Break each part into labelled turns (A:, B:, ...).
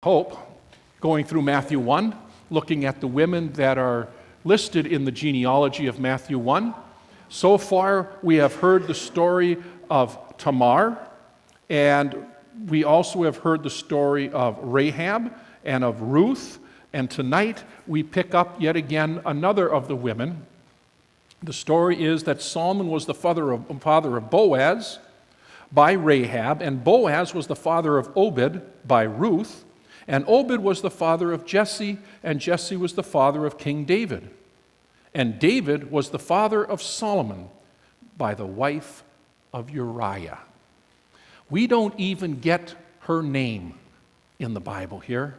A: Hope, going through Matthew 1, looking at the women that are listed in the genealogy of Matthew 1. So far, we have heard the story of Tamar, and we also have heard the story of Rahab and of Ruth, and tonight we pick up yet again another of the women. The story is that Solomon was the father of Boaz by Rahab, and Boaz was the father of Obed by Ruth, and Obed was the father of Jesse, and Jesse was the father of King David. And David was the father of Solomon by the wife of Uriah. We don't even get her name in the Bible here.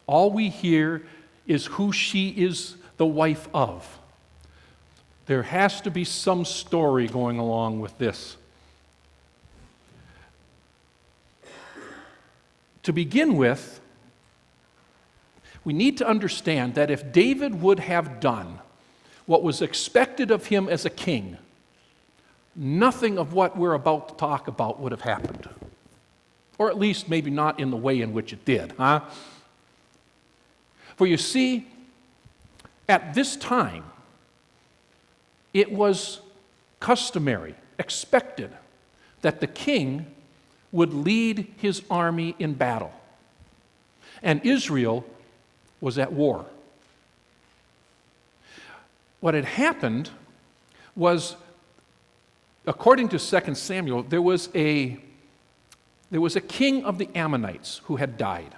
A: All we hear is who she is the wife of. There has to be some story going along with this. To begin with, we need to understand that if David would have done what was expected of him as a king, nothing of what we're about to talk about would have happened. Or at least maybe not in the way in which it did, huh? For you see, at this time, it was customary, expected, that the king would lead his army in battle. And Israel was at war. What had happened was, according to 2 Samuel, there was a king of the Ammonites who had died.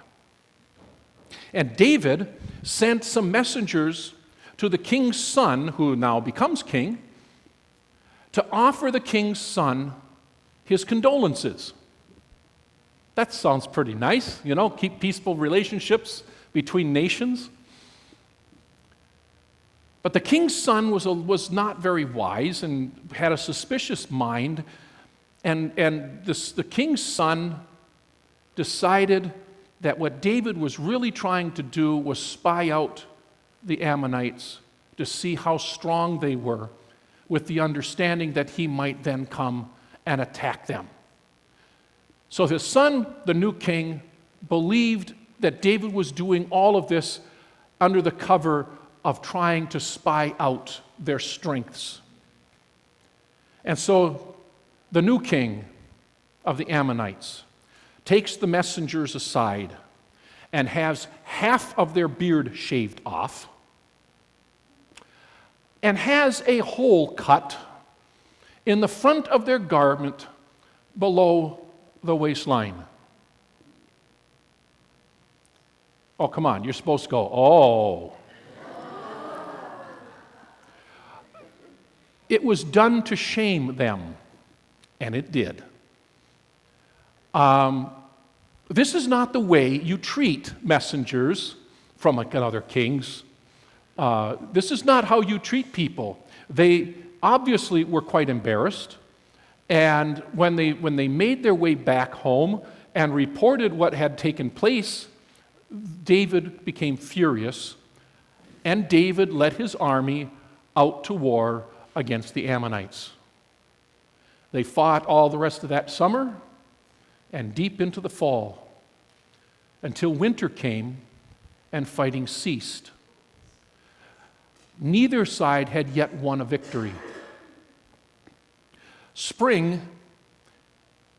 A: And David sent some messengers to the king's son, who now becomes king, to offer the king's son his condolences. That sounds pretty nice, keep peaceful relationships between nations. But the king's son was not very wise and had a suspicious mind, and the king's son decided that what David was really trying to do was spy out the Ammonites to see how strong they were, with the understanding that he might then come and attack them. So his son, the new king, believed that David was doing all of this under the cover of trying to spy out their strengths. And so the new king of the Ammonites takes the messengers aside and has half of their beard shaved off and has a hole cut in the front of their garment below the waistline. Oh, come on, you're supposed to go, oh. It was done to shame them, and it did. This is not the way you treat messengers from another king's. This is not how you treat people. They obviously were quite embarrassed, and when they made their way back home and reported what had taken place, David became furious, and David led his army out to war against the Ammonites. They fought all the rest of that summer and deep into the fall until winter came and fighting ceased. Neither side had yet won a victory. Spring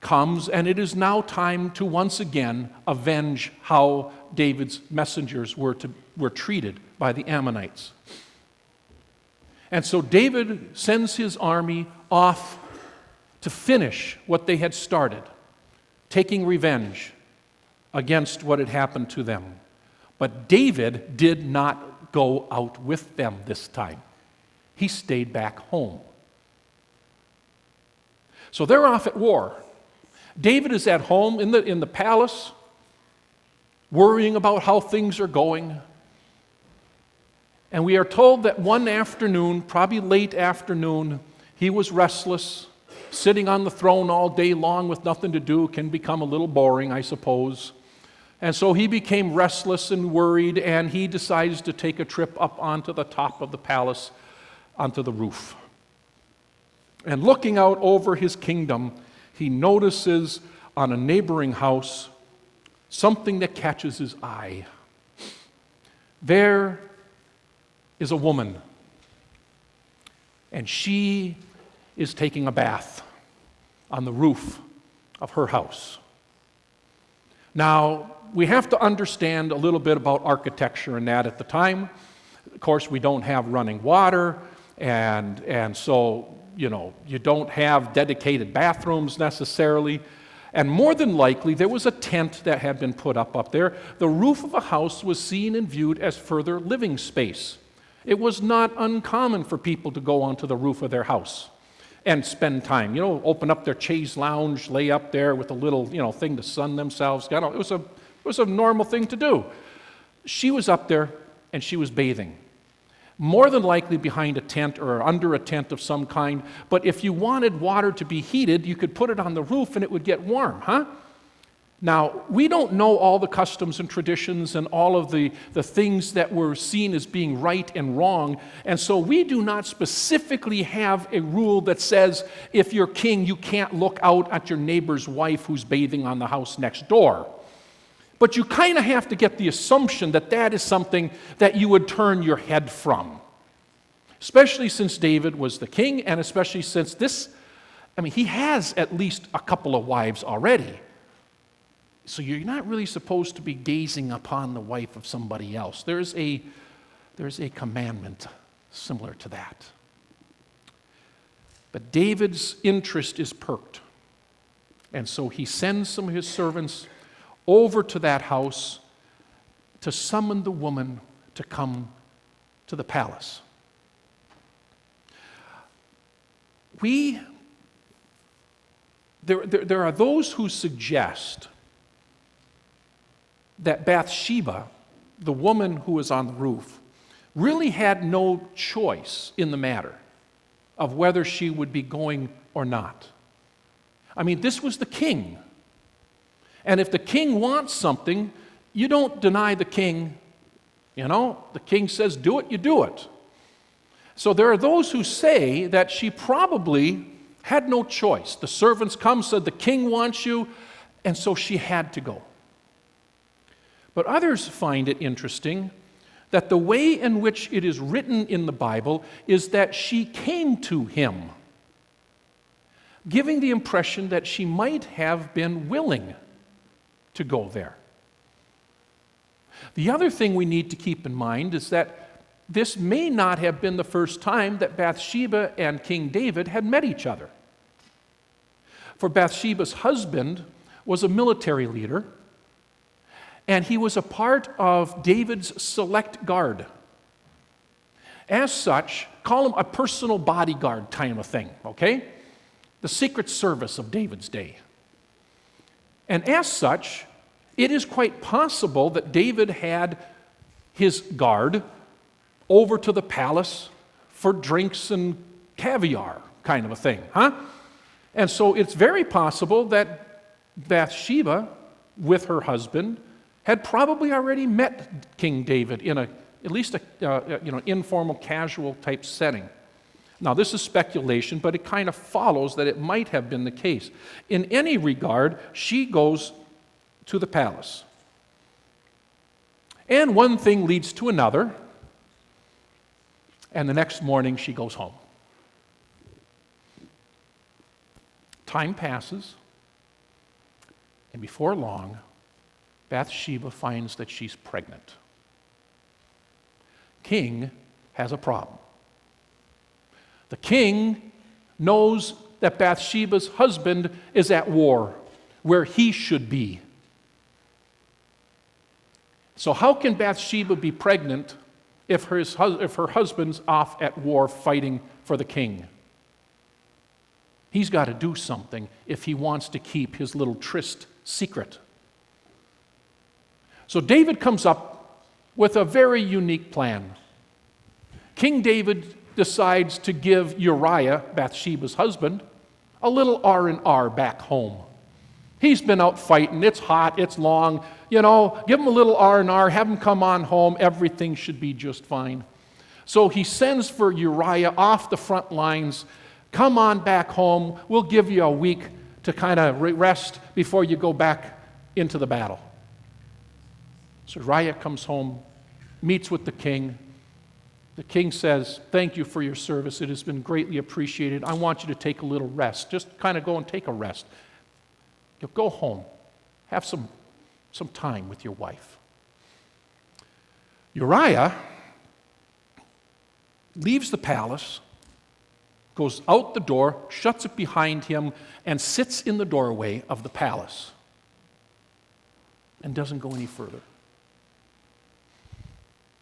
A: comes, and it is now time to once again avenge how David's messengers were treated by the Ammonites. And so David sends his army off to finish what they had started, taking revenge against what had happened to them. But David did not go out with them this time. He stayed back home. So they're off at war. David is at home in the palace, worrying about how things are going. And we are told that one afternoon, probably late afternoon, he was restless. Sitting on the throne all day long with nothing to do can become a little boring, I suppose. And so he became restless and worried, and he decides to take a trip up onto the top of the palace, onto the roof. And looking out over his kingdom, he notices on a neighboring house something that catches his eye. There is a woman, and she is taking a bath on the roof of her house. Now, we have to understand a little bit about architecture and that at the time. Of course, we don't have running water, and so, you don't have dedicated bathrooms necessarily. And more than likely, there was a tent that had been put up there. The roof of a house was seen and viewed as further living space. It was not uncommon for people to go onto the roof of their house and spend time. Open up their chaise lounge, lay up there with a little, thing to sun themselves. It was a normal thing to do. She was up there, and she was bathing. More than likely behind a tent or under a tent of some kind. But if you wanted water to be heated, you could put it on the roof and it would get warm, huh? Now, we don't know all the customs and traditions and all of the things that were seen as being right and wrong, and so we do not specifically have a rule that says if you're king, you can't look out at your neighbor's wife who's bathing on the house next door. But you kind of have to get the assumption that that is something that you would turn your head from, especially since David was the king, and especially since he has at least a couple of wives already. So you're not really supposed to be gazing upon the wife of somebody else. There's a commandment similar to that. But David's interest is perked, and so he sends some of his servants over to that house to summon the woman to come to the palace. There are those who suggest that Bathsheba, the woman who was on the roof, really had no choice in the matter of whether she would be going or not. This was the king. And if the king wants something, you don't deny the king. The king says, do it, you do it. So there are those who say that she probably had no choice. The servants come, said, the king wants you, and so she had to go. But others find it interesting that the way in which it is written in the Bible is that she came to him, giving the impression that she might have been willing to go there. The other thing we need to keep in mind is that this may not have been the first time that Bathsheba and King David had met each other. For Bathsheba's husband was a military leader, and he was a part of David's select guard. As such, call him a personal bodyguard kind of thing, okay? The Secret Service of David's day. And as such, it is quite possible that David had his guard over to the palace for drinks and caviar kind of a thing, huh? And so it's very possible that Bathsheba, with her husband, had probably already met King David in at least a informal, casual type setting. Now, this is speculation, but it kind of follows that it might have been the case. In any regard, she goes to the palace. And one thing leads to another, and the next morning she goes home. Time passes, and before long, Bathsheba finds that she's pregnant. King has a problem. The king knows that Bathsheba's husband is at war, where he should be. So how can Bathsheba be pregnant if her husband's off at war fighting for the king? He's got to do something if he wants to keep his little tryst secret. So David comes up with a very unique plan. King David decides to give Uriah, Bathsheba's husband, a little R&R back home. He's been out fighting, it's hot, it's long, give him a little R&R, have him come on home, everything should be just fine. So he sends for Uriah off the front lines, come on back home, we'll give you a week to kind of rest before you go back into the battle. So Uriah comes home, meets with the king. The king says, "Thank you for your service. It has been greatly appreciated. I want you to take a little rest. Just kind of go and take a rest. You'll go home. Have some time with your wife." Uriah leaves the palace, goes out the door, shuts it behind him, and sits in the doorway of the palace and doesn't go any further.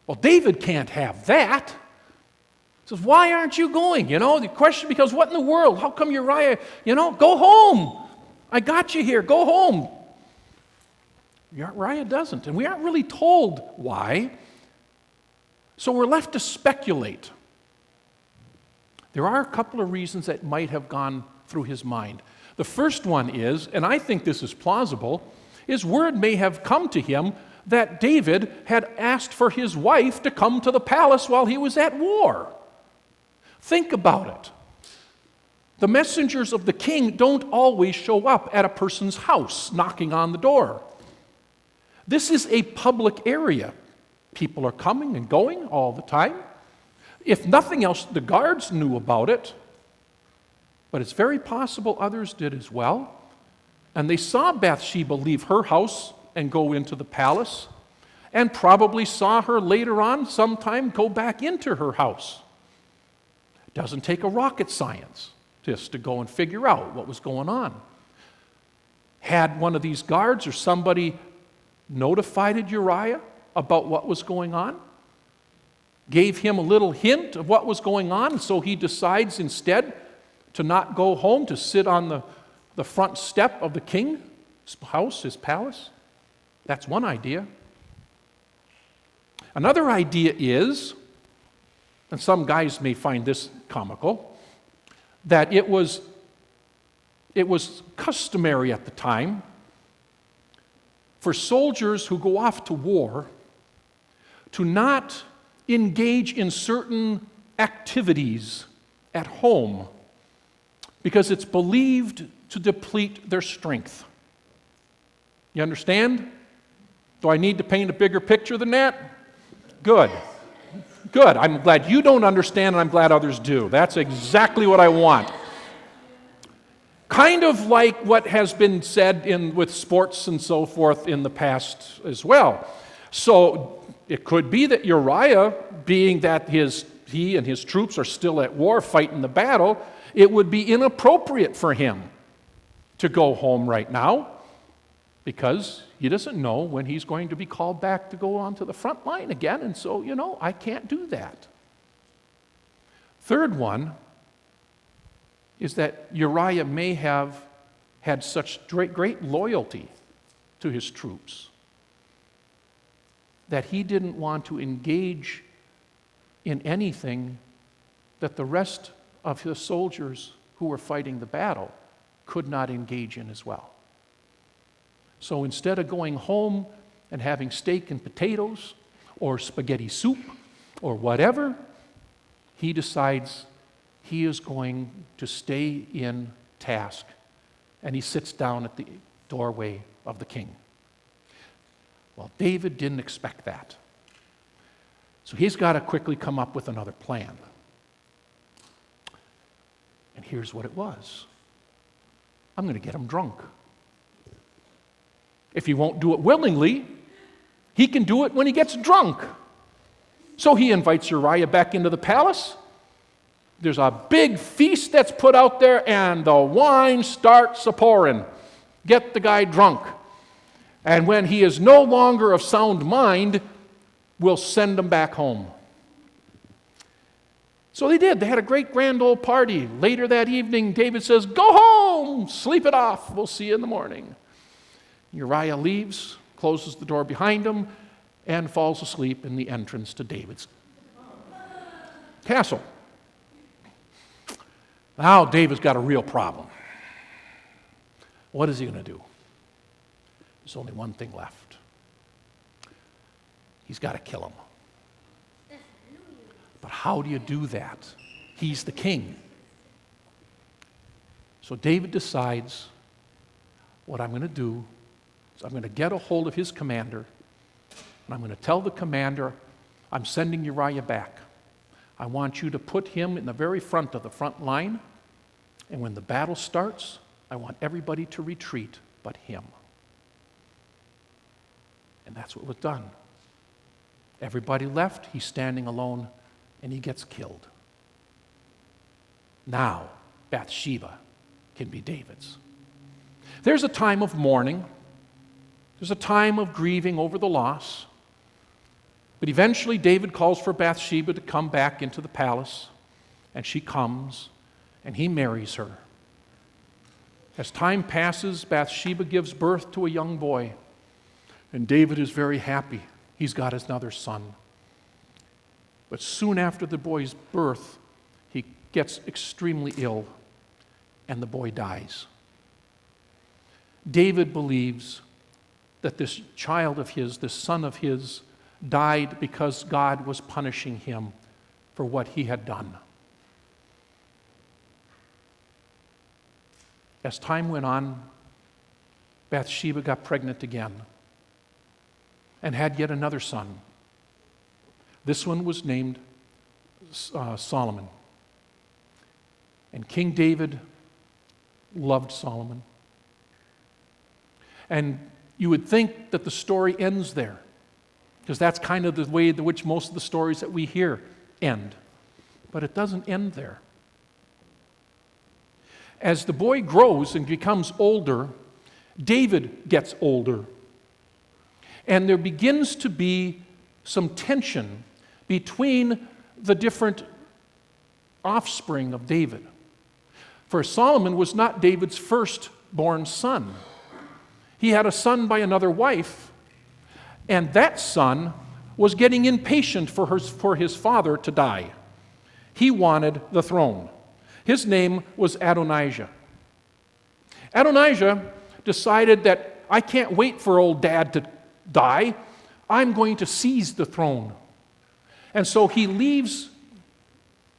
A: Well, David can't have that. He says, "Why aren't you going?" The question becomes, what in the world? How come Uriah, go home. I got you here. Go home. Uriah doesn't, and we aren't really told why. So we're left to speculate. There are a couple of reasons that might have gone through his mind. The first one is, and I think this is plausible, is word may have come to him that David had asked for his wife to come to the palace while he was at war. Think about it. The messengers of the king don't always show up at a person's house knocking on the door. This is a public area. People are coming and going all the time. If nothing else, the guards knew about it, but it's very possible others did as well. And they saw Bathsheba leave her house and go into the palace, and probably saw her later on sometime go back into her house. It doesn't take a rocket scientist to go and figure out what was going on. Had one of these guards or somebody notified Uriah about what was going on, gave him a little hint of what was going on, and so he decides instead to not go home, to sit on the front step of the king's house, his palace. That's one idea. Another idea is, and some guys may find this comical, that it was customary at the time for soldiers who go off to war to not engage in certain activities at home because it's believed to deplete their strength. You understand? Do I need to paint a bigger picture than that? Good. Good. I'm glad you don't understand, and I'm glad others do. That's exactly what I want. Kind of like what has been said with sports and so forth in the past as well. So it could be that Uriah, being that he and his troops are still at war fighting the battle, it would be inappropriate for him to go home right now because he doesn't know when he's going to be called back to go onto the front line again, and so, I can't do that. Third one is that Uriah may have had such great loyalty to his troops that he didn't want to engage in anything that the rest of the soldiers who were fighting the battle could not engage in as well. So instead of going home and having steak and potatoes or spaghetti soup or whatever, he decides he is going to stay in task, and he sits down at the doorway of the king. Well, David didn't expect that. So he's got to quickly come up with another plan. And here's what it was. I'm going to get him drunk. If he won't do it willingly, he can do it when he gets drunk. So he invites Uriah back into the palace. There's a big feast that's put out there, and the wine starts a-pouring. Get the guy drunk. And when he is no longer of sound mind, we'll send him back home. So they did. They had a great grand old party. Later that evening, David says, "Go home, sleep it off. We'll see you in the morning." Uriah leaves, closes the door behind him, and falls asleep in the entrance to David's castle. Now David's got a real problem. What is he going to do? There's only one thing left. He's got to kill him. But how do you do that? He's the king. So David decides, what I'm going to do is I'm going to get a hold of his commander, And I'm going to tell the commander, I'm sending Uriah back. I want you to put him in the very front of the front line, and when the battle starts, I want everybody to retreat but him. And that's what was done. Everybody left, he's standing alone, and he gets killed. Now, Bathsheba can be David's. There's a time of mourning. There's a time of grieving over the loss. But eventually David calls for Bathsheba to come back into the palace, and she comes, and he marries her. As time passes, Bathsheba gives birth to a young boy, and David is very happy. He's got another son. But soon after the boy's birth, he gets extremely ill, and the boy dies. David believes that this child of his, this son of his, died because God was punishing him for what he had done. As time went on, Bathsheba got pregnant again and had yet another son. This one was named Solomon. And King David loved Solomon. And you would think that the story ends there, because that's kind of the way in which most of the stories that we hear end. But it doesn't end there. As the boy grows and becomes older, David gets older. And there begins to be some tension between the different offspring of David. For Solomon was not David's firstborn son. He had a son by another wife, and that son was getting impatient for his father to die. He wanted the throne. His name was Adonijah. Adonijah decided that I can't wait for old dad to die. I'm going to seize the throne. And so he leaves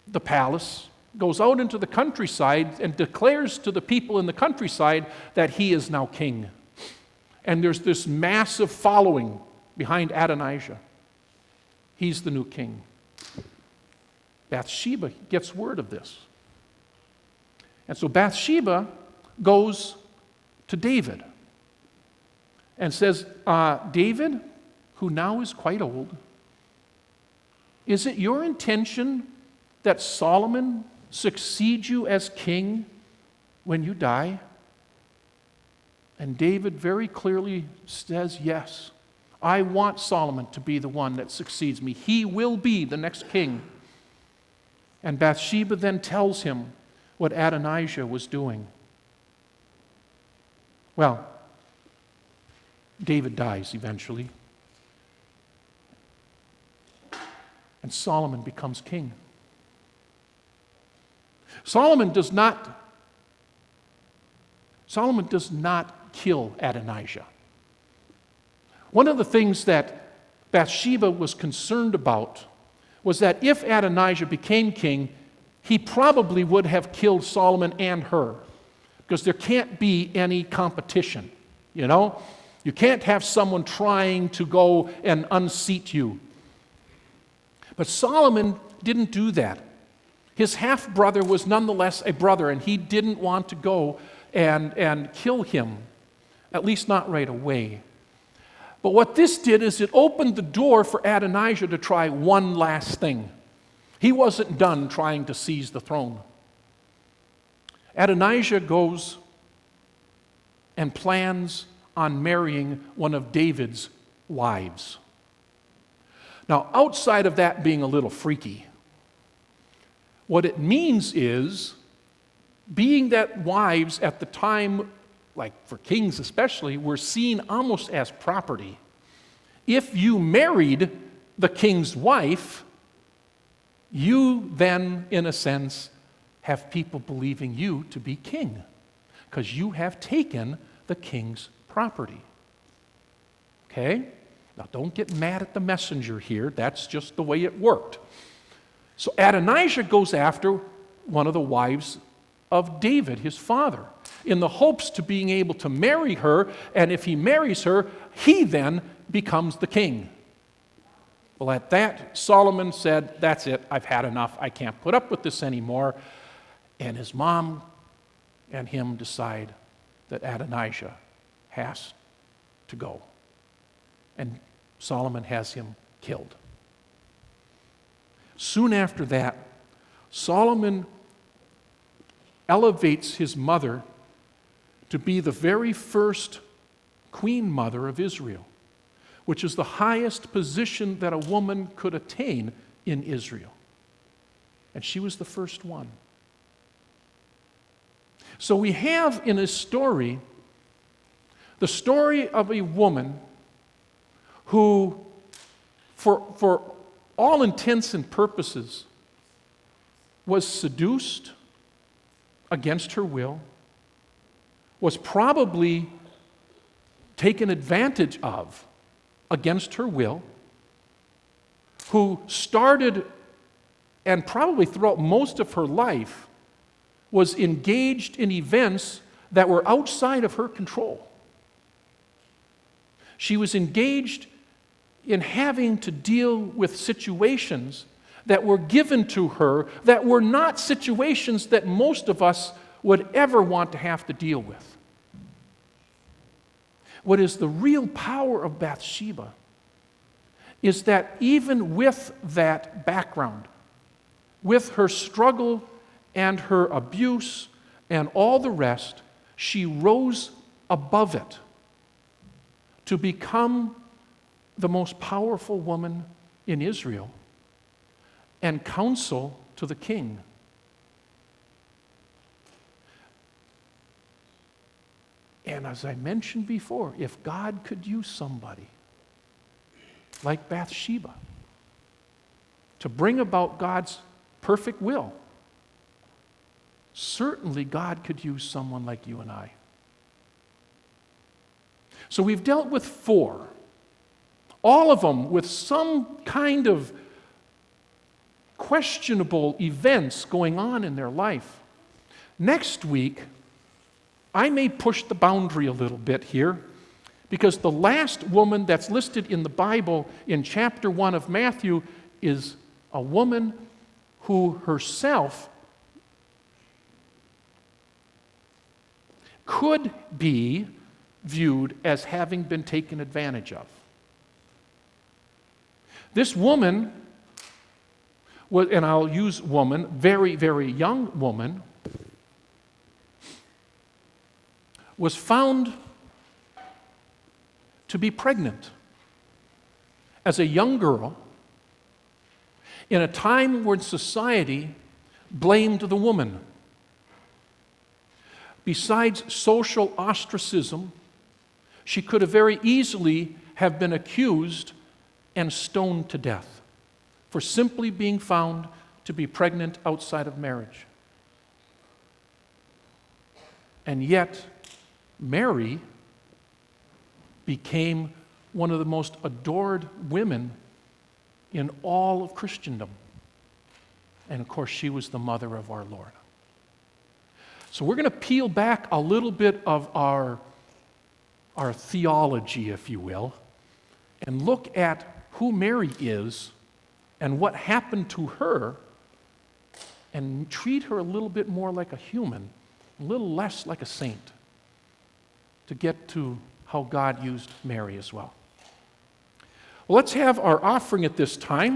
A: the palace, goes out into the countryside, and declares to the people in the countryside that he is now king. And there's this massive following behind Adonijah. He's the new king. Bathsheba gets word of this. And so Bathsheba goes to David and says, David, who now is quite old, is it your intention that Solomon succeed you as king when you die? And David very clearly says, yes, I want Solomon to be the one that succeeds me. He will be the next king. And Bathsheba then tells him what Adonijah was doing. Well, David dies eventually. And Solomon becomes king. Solomon does not kill Adonijah. One of the things that Bathsheba was concerned about was that if Adonijah became king, he probably would have killed Solomon and her, because there can't be any competition, you know? You can't have someone trying to go and unseat you. But Solomon didn't do that. His half-brother was nonetheless a brother, and he didn't want to go and kill him, at least not right away. But what this did is it opened the door for Adonijah to try one last thing. He wasn't done trying to seize the throne. Adonijah goes and plans on marrying one of David's wives. Now, outside of that being a little freaky, what it means is, being that wives at the time, like for kings especially, were seen almost as property. If you married the king's wife, you then, in a sense, have people believing you to be king, because you have taken the king's property. Okay? Now, don't get mad at the messenger here. That's just the way it worked. So Adonijah goes after one of the wives of David, his father, in the hopes to being able to marry her, and if he marries her, he then becomes the king. Well, at that, Solomon said, "That's it, I've had enough. I can't put up with this anymore." And his mom and him decide that Adonijah has to go. And Solomon has him killed. Soon after that, Solomon elevates his mother to be the very first queen mother of Israel, which is the highest position that a woman could attain in Israel. And she was the first one. So we have in his story the story of a woman who, for all intents and purposes, was seduced against her will, was probably taken advantage of against her will, who started and probably throughout most of her life was engaged in events that were outside of her control. She was engaged in having to deal with situations that were given to her that were not situations that most of us would ever want to have to deal with. What is the real power of Bathsheba is that even with that background, with her struggle and her abuse and all the rest, she rose above it to become the most powerful woman in Israel and counsel to the king. And as I mentioned before, if God could use somebody like Bathsheba to bring about God's perfect will, certainly God could use someone like you and I. So we've dealt with 4, all of them with some kind of questionable events going on in their life. Next week, I may push the boundary a little bit here, because the last woman that's listed in the Bible in chapter 1 of Matthew is a woman who herself could be viewed as having been taken advantage of. This woman was, and I'll use woman, very, very young woman, was found to be pregnant as a young girl in a time when society blamed the woman. Besides social ostracism, she could have very easily have been accused and stoned to death for simply being found to be pregnant outside of marriage. And yet, Mary became one of the most adored women in all of Christendom. And of course, she was the mother of our Lord. So we're going to peel back a little bit of our theology, if you will, and look at who Mary is and what happened to her, and treat her a little bit more like a human, a little less like a saint, to get to how God used Mary as well. Well, let's have our offering at this time.